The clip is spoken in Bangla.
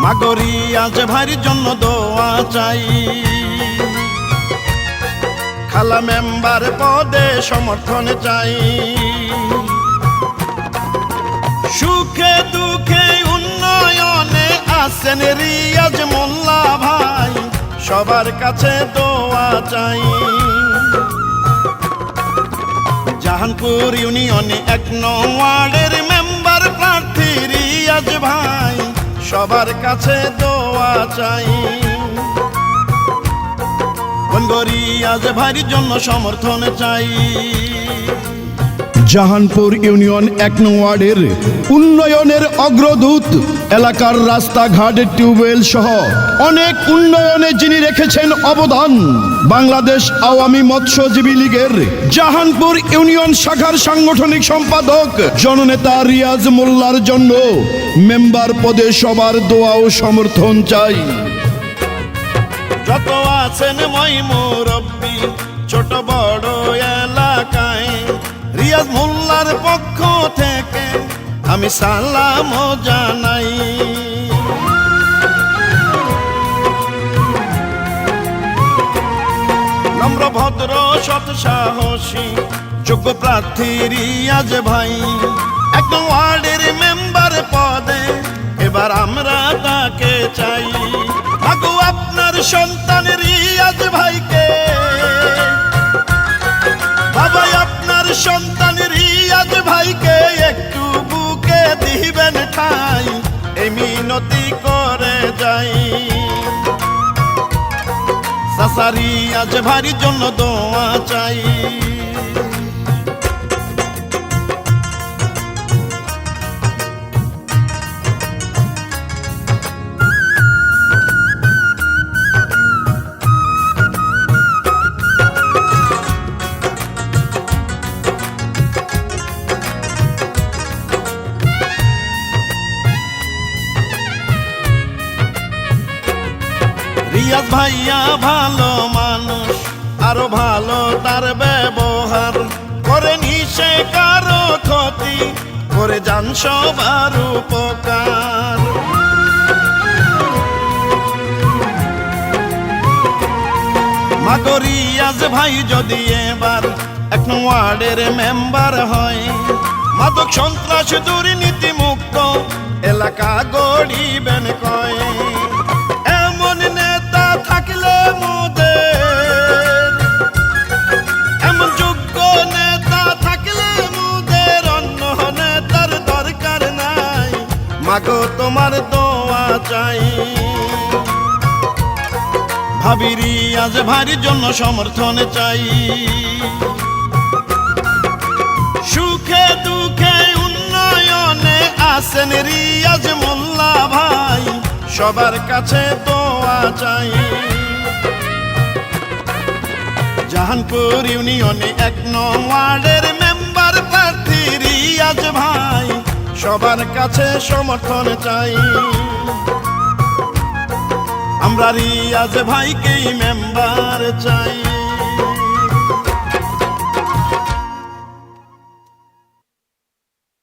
মাগো রিয়াজ ভাইয়ের জন্য দোয়া চাই, খালা মেম্বার পদে সমর্থন চাই। সুখে দুঃখে উন্নয়নে আছেন রিয়াজ মোল্লা ভাই, সবার কাছে দোয়া চাই। জাহানপুর ইউনিয়নে ১ নং ওয়ার্ডের মেম্বার প্রার্থী রিয়াজ ভাই, সবার কাছে দোয়া চাই। রিয়াজ ভাইয়ের জন্য সমর্থন চাই। জাহানপুর ইউনিয়ন ১ নং ওয়ার্ডের উন্নয়নের অগ্রদূত, এলাকার রাস্তাঘাট টিউবওয়েল সহ অনেক উন্নয়নে যিনি রেখেছেন অবদান, বাংলাদেশ আওয়ামী মৎস্যজীবী লীগের জাহানপুর ইউনিয়ন শাখার সাংগঠনিক সম্পাদক জননেতা রিয়াজ মোল্লার জন্য মেম্বার পদে সবার দোয়া ও সমর্থন চাই। যত আছেন মই মুরব্বি ছোট বড় এলাকায়, রিয়াজ মোল্লার পক্ষ থেকে আমি সালাম জানাই। নম্র ভদ্র সৎ সাহসী যোগ্য প্রার্থী রিয়াজ ভাই, ১ নং ওয়ার্ডের মেম্বার পদে এবার আমরা তাকে চাই। মাগো আপনার সন্তান রিয়াজ ভাইকে, বাবা আপনার সন্তান রিয়াজ ভাইকে একটু বুকে দিবেন ঠাই, এই মিনতি করে যাই। চাচা রিয়াজ ভাইয়ের জন্য দোয়া চাই। রিয়াজ ভাইয়া ভালো মানুষ, আরো ভালো তার ব্যবহার, করে নিশে কারো ক্ষতি, করে যান সবার উপকার। মাগো রিয়াজ ভাই যদি এবার ১ নং ওয়ার্ডের মেম্বার হয়, মাদক সন্ত্রাস দুর্নীতি মুক্ত এলাকা গড়িবেন কয়। এমন নেতা থাকলে মোদের, এমন যোগ্য নেতা থাকলে মোদের অন্য নেতার দরকার নাই। মাগো তোমার দোয়া চাই, ভাবি রিয়াজ ভাইয়ের জন্য সমর্থন চাই। সুখে দুঃখে উন্নয়নে আছেন রিয়াজ মোল্লা ভাই, সবার কাছে দোয়া চাই। জাহানপুর ইউনিয়নে ১ নং ওয়ার্ডের মেম্বার প্রার্থী রিয়াজ ভাই, সবার কাছে সমর্থন চাই। আমরা রিয়াজ ভাইকেই মেম্বার চাই।